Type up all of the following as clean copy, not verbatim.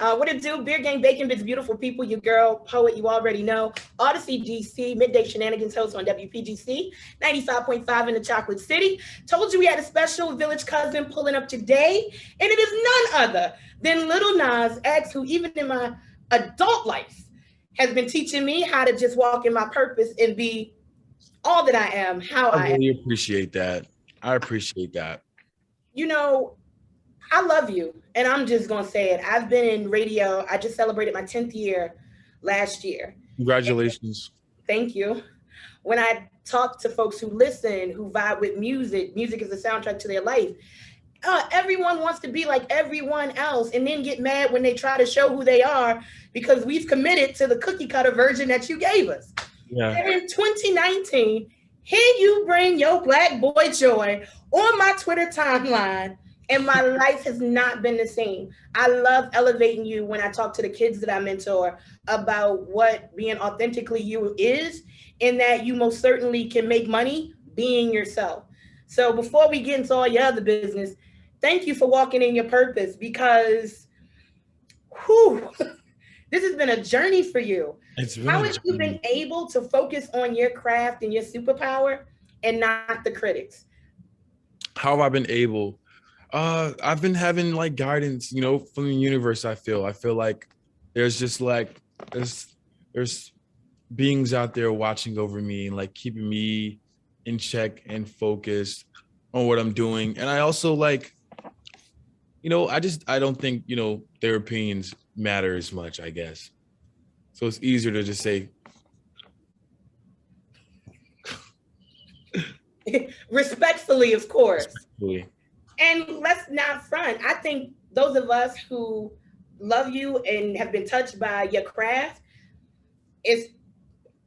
What it do? Beer Gang Bacon Bits, beautiful people. Your girl, poet, you already know. Odyssey GC, Midday Shenanigans host on WPGC, 95.5 in the Chocolate City. Told you we had a special village cousin pulling up today, and it is none other than Lil Nas X, who even in my adult life has been teaching me how to just walk in my purpose and be all that I am, how I I am. really appreciate that. I appreciate that. You know, I love you. And I'm just going to say it. I've been in radio. I just celebrated my 10th year last year. Congratulations. Thank you. When I talk to folks who listen, who vibe with music, music is the soundtrack to their life. Everyone wants to be like everyone else and then get mad when they try to show who they are because we've committed to the cookie cutter version that you gave us. Yeah. And in 2019, here you bring your black boy joy on my Twitter timeline, and my life has not been the same. I love elevating you when I talk to the kids that I mentor about what being authentically you is, and that you most certainly can make money being yourself. So before we get into all your other business, thank you for walking in your purpose because whew, this has been a journey for you. It's been How a have you been journey. able to focus on your craft and your superpower and not the critics? How have I been able? I've been having like guidance, from the universe. I feel like there's just like there's beings out there watching over me and like keeping me in check and focused on what I'm doing. And I also like, I don't think, their opinions matter as much, I guess. So it's easier to just say, Respectfully, of course. respectfully. And let's not front. I think those of us who love you and have been touched by your craft, it's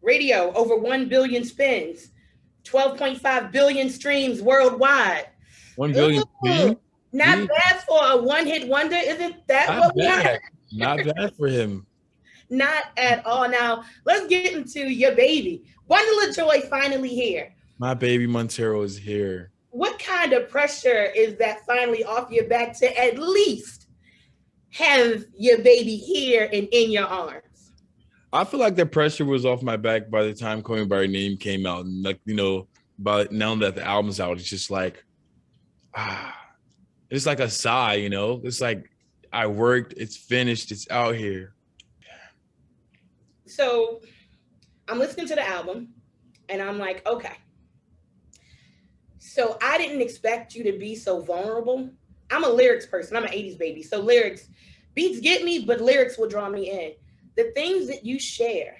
radio over 1 billion spins, 12.5 billion streams worldwide. 1 billion, Ooh, not please. bad for a one hit wonder. Isn't that Not what we heard? bad. Not bad for him. Not at all. Now, let's get into your baby. Bundle of Joy finally here. My baby Montero is here. What kind of pressure is that finally off your back to at least have your baby here and in your arms? I feel like the pressure was off my back by the time Calling by Your Name came out. And like, but now that the album's out, it's just like, it's like a sigh, It's like I worked, it's finished, it's out here. So I'm listening to the album and I'm like, okay. So I didn't expect you to be so vulnerable. I'm a lyrics person. I'm an 80s baby. So lyrics, beats get me, but lyrics will draw me in. The things that you share,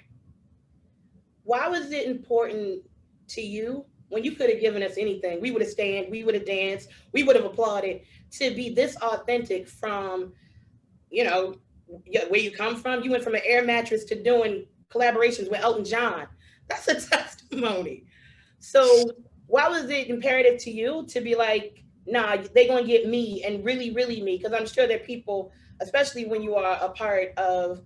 why was it important to you when you could have given us anything? We would have stand, we would have danced, we would have applauded to be this authentic from, where you come from. You went from an air mattress to doing collaborations with Elton John. That's a testimony. So why was it imperative to you to be like, nah, they gonna get me and really, really me? Because I'm sure there are people, especially when you are a part of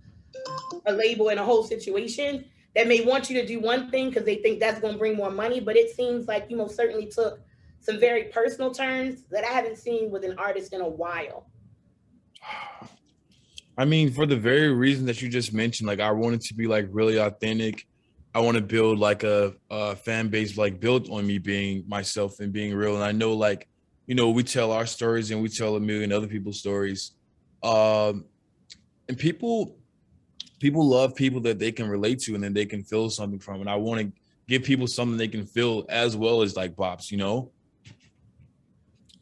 a label and a whole situation, that may want you to do one thing because they think that's gonna bring more money. But it seems like you most certainly took some very personal turns that I haven't seen with an artist in a while. I mean, for the very reason that you just mentioned, like I wanted to be like really authentic. I want to build like a fan base like built on me being myself and being real. And I know like, we tell our stories and we tell a million other people's stories. And people love people that they can relate to and then they can feel something from. And I want to give people something they can feel as well as like bops,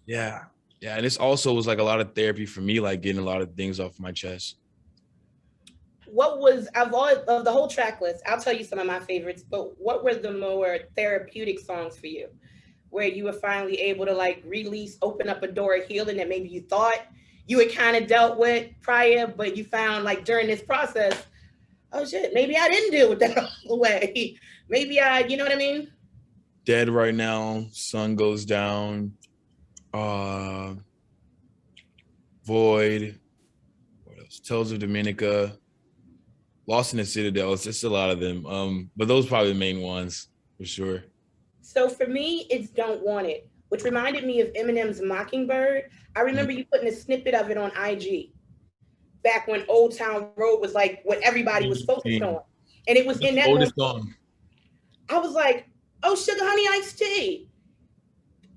Yeah. Yeah. And this also was like a lot of therapy for me, like getting a lot of things off my chest. What was of the whole track list? I'll tell you some of my favorites, but what were the more therapeutic songs for you, where you were finally able to like release, open up a door of healing that maybe you thought you had kind of dealt with prior, but you found like during this process, oh shit, maybe I didn't deal with that all the way. Maybe you know what I mean? Dead Right Now, Sun Goes Down, Void, what else? Tales of Dominica, Lost in the Citadel. It's just a lot of them. But those are probably the main ones for sure. So for me, it's Don't Want It, which reminded me of Eminem's Mockingbird. I remember you putting a snippet of it on IG. back when Old Town Road was like what everybody was focused on. And it was in that oldest moment, song. I was like, oh, Sugar Honey Iced Tea.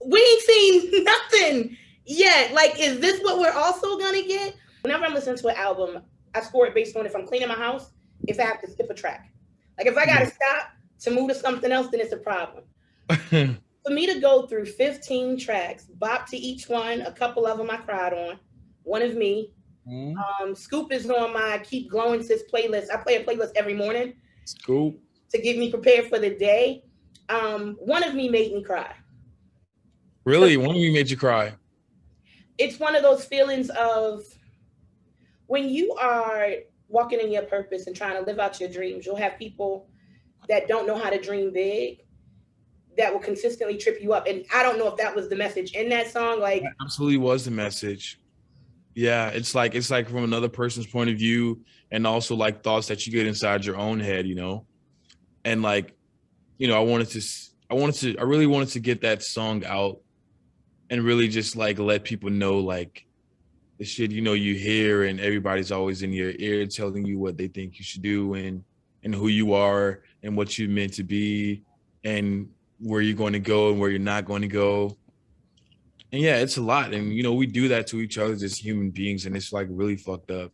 We ain't seen nothing yet. Like, is this what we're also gonna get? Whenever I'm listening to an album, I score it based on if I'm cleaning my house, if I have to skip a track. Like if I gotta stop to move to something else, then it's a problem. For me to go through 15 tracks, bop to each one, a couple of them I cried on, one of me. Scoop is on my Keep Glowing Sis playlist. I play a playlist every morning. Scoop. To get me prepared for the day. One of me made me cry. Really? One of me made you cry? It's one of those feelings of when you are walking in your purpose and trying to live out your dreams, you'll have people that don't know how to dream big that will consistently trip you up. And I don't know if that was the message in that song. Like, that absolutely was the message. Yeah, it's like from another person's point of view, and also like thoughts that you get inside your own head, you know. And like, you know, I really wanted to get that song out and really just like let people know like the shit, you know, you hear and everybody's always in your ear telling you what they think you should do and who you are and what you're meant to be and where you're going to go and where you're not going to go. And yeah, it's a lot. And, you know, we do that to each other as human beings, and it's like really fucked up.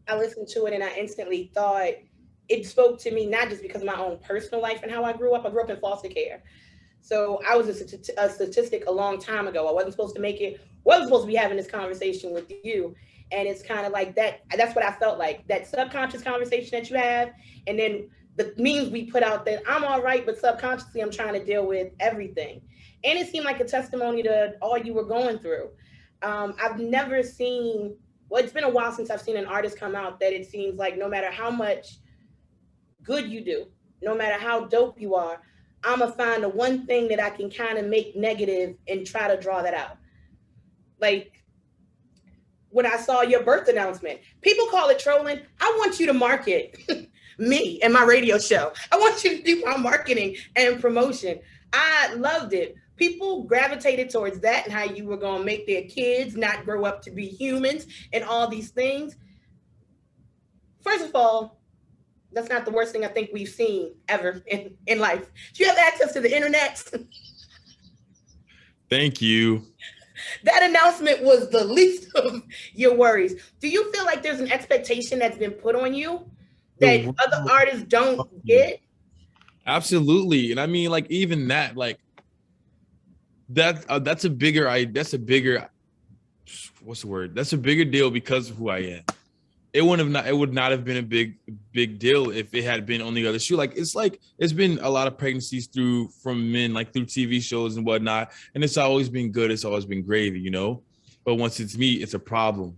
I listened to it and I instantly thought it spoke to me, not just because of my own personal life and how I grew up. I grew up in foster care. So I was a statistic a long time ago. I wasn't supposed to make it, wasn't supposed to be having this conversation with you. And it's kind of like that. That's what I felt like, that subconscious conversation that you have. And then the memes we put out that I'm all right, but subconsciously I'm trying to deal with everything. And it seemed like a testimony to all you were going through. I've never seen, well, it's been a while since I've seen an artist come out that it seems like no matter how much good you do, no matter how dope you are, I'm gonna find the one thing that I can kind of make negative and try to draw that out. Like when I saw your birth announcement, people call it trolling. I want you to market me and my radio show. I want you to do my marketing and promotion. I loved it. People gravitated towards that and how you were going to make their kids not grow up to be humans and all these things. First of all, that's not the worst thing I think we've seen ever in life. Do you have access to the internet? Thank you. That announcement was the least of your worries. Do you feel like there's an expectation that's been put on you that other artists don't get? Absolutely. And I mean, like, even that, like, that's a bigger, what's the word? That's a bigger deal because of who I am. It would not have been a big deal if it had been on the other shoe. Like it's been a lot of pregnancies from men, like through TV shows and whatnot. And it's always been good. It's always been gravy, you know, but once it's me, it's a problem.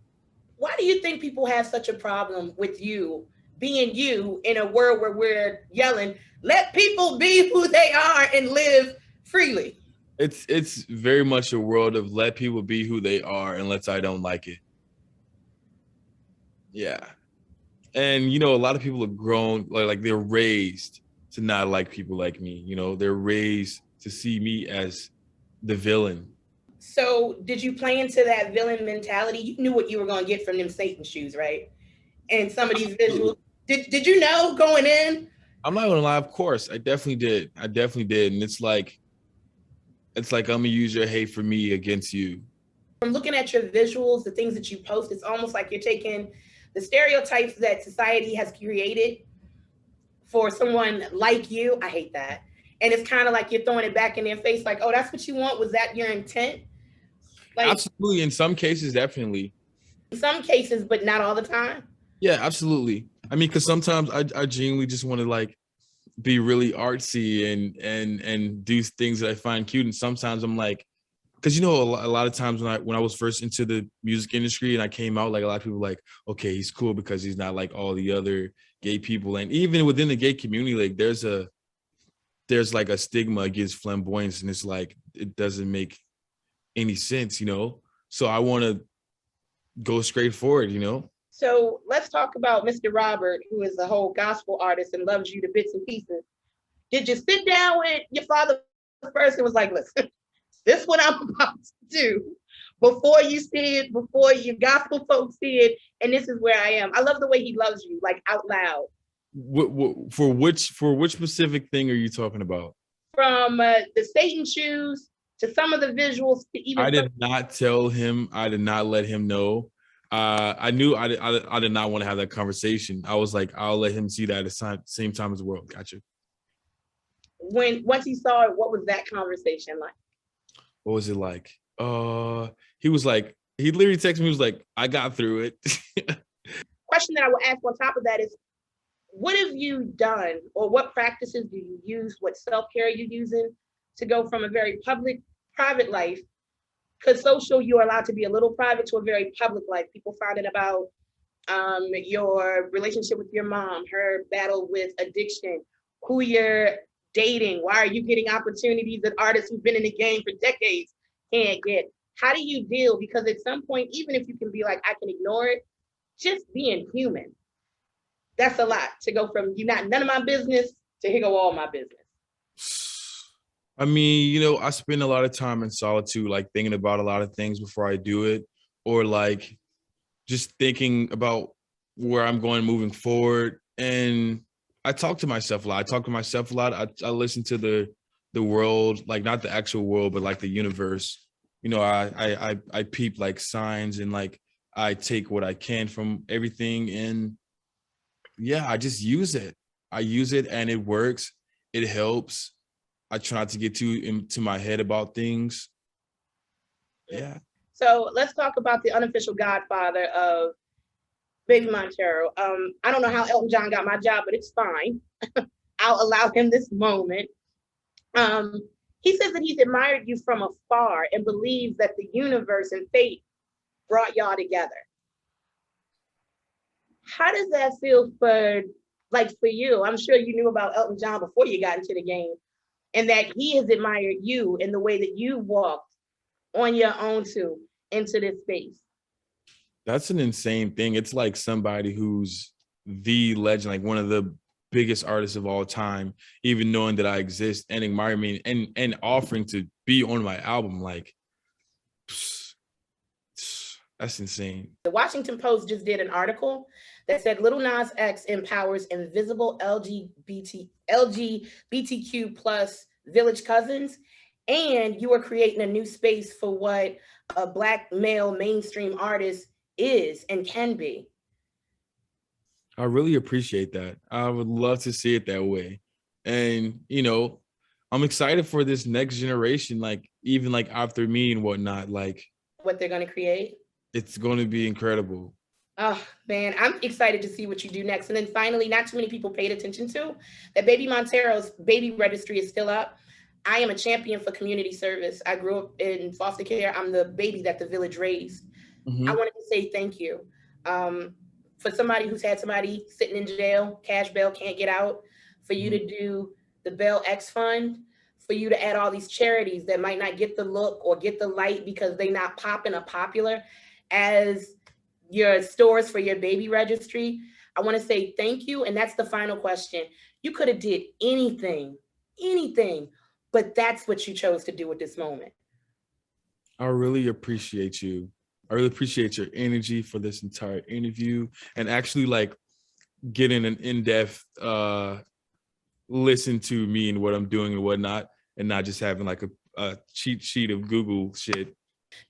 Why do you think people have such a problem with you being you in a world where we're yelling, let people be who they are and live freely? It's very much a world of let people be who they are unless I don't like it. Yeah. And, you know, a lot of people have grown, like they're raised to not like people like me. You know, they're raised to see me as the villain. So did you play into that villain mentality? You knew what you were going to get from them Satan shoes, right? And some of these visuals. Did you know going in? I'm not going to lie. Of course, I definitely did. And it's like I'm going to use your hate for me against you. From looking at your visuals, the things that you post, it's almost like you're taking the stereotypes that society has created for someone like you. I hate that. And it's kind of like you're throwing it back in their face, like, oh, that's what you want? Was that your intent? Like, absolutely. In some cases, definitely. In some cases, but not all the time. Yeah, absolutely. I mean, because sometimes I genuinely just want to like be really artsy and do things that I find cute. And sometimes I'm like, because, you know, a lot of times when I was first into the music industry and I came out, like a lot of people were like, okay, he's cool because he's not like all the other gay people. And even within the gay community, like there's like a stigma against flamboyance, and it's like it doesn't make any sense, you know. So I want to go straight forward, you know. So let's talk about Mr. Robert, who is a whole gospel artist and loves you to bits and pieces. Did you sit down with your father first and was like, listen, this is what I'm about to do before you see it, before your gospel folks see it, and this is where I am. I love the way he loves you, like out loud. For which specific thing are you talking about? From the Satan shoes to some of the visuals to even. I did not tell him. I did not let him know. I knew I did not want to have that conversation. I was like, I'll let him see that at the same time as the world. Gotcha. Once he saw it, what was that conversation like? What was it like? He was like, he literally texted me. He was like, I got through it. Question that I will ask on top of that is, what have you done, or what practices do you use? What self-care are you using to go from a very public, private life? Because social, you're allowed to be a little private, to a very public life. People finding about your relationship with your mom, her battle with addiction, who you're dating. Why are you getting opportunities that artists who've been in the game for decades can't get? How do you deal? Because at some point, even if you can be like, I can ignore it, just being human, that's a lot to go from you not none of my business to here go all my business. I mean, I spend a lot of time in solitude, like thinking about a lot of things before I do it, or like just thinking about where I'm going moving forward. And I talk to myself a lot. I listen to the world, like not the actual world, but like the universe. I peep like signs, and like I take what I can from everything. And yeah, I just use it. I use it and it works. It helps. I try not to get too into my head about things. Yeah. So let's talk about the unofficial godfather of Baby Montero. I don't know how Elton John got my job, but it's fine. I'll allow him this moment. He says that he's admired you from afar and believes that the universe and fate brought y'all together. How does that feel for you? I'm sure you knew about Elton John before you got into the game, and that he has admired you in the way that you walked on your own too into this space. That's an insane thing. It's like somebody who's the legend, like one of the biggest artists of all time, even knowing that I exist and admire me and offering to be on my album. Like, that's insane. The Washington Post just did an article that said Lil Nas X empowers invisible LGBTQ plus village cousins, and you are creating a new space for what a Black male mainstream artist is and can be. I really appreciate that. I would love to see it that way. And, I'm excited for this next generation, like even like after me and whatnot, like what they're going to create. It's going to be incredible. Oh, man, I'm excited to see what you do next. And then finally, not too many people paid attention to that Baby Montero's baby registry is still up. I am a champion for community service. I grew up in foster care. I'm the baby that the village raised. Mm-hmm. I wanted to say thank you. For somebody who's had somebody sitting in jail, cash bail, can't get out, for you to do the Bail X Fund, for you to add all these charities that might not get the look or get the light because they not popping or popular as your stores for your baby registry. I want to say thank you. And that's the final question. You could have did anything, but that's what you chose to do at this moment. I really appreciate you. I really appreciate your energy for this entire interview and actually like getting an in-depth listen to me and what I'm doing and whatnot, and not just having like a cheat sheet of Google shit.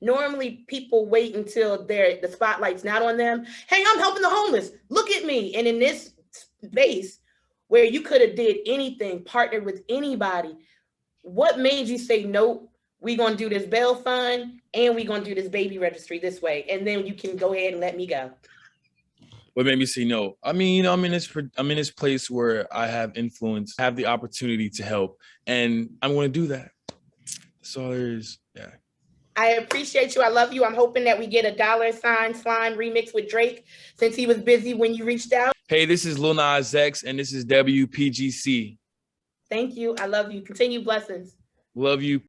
Normally people wait until the spotlight's not on them. Hey, I'm helping the homeless. Look at me. And in this space where you could have did anything, partnered with anybody, what made you say, nope, we're going to do this bail fund and we're going to do this baby registry this way, and then you can go ahead and let me go? What made me say no? I mean, I'm in this place where I have influence, have the opportunity to help, and I'm going to do that. That's all there is. Yeah. I appreciate you. I love you. I'm hoping that we get a $sign Slime remix with Drake since he was busy when you reached out. Hey, this is Lil Nas X, and this is WPGC. Thank you. I love you. Continue blessings. Love you.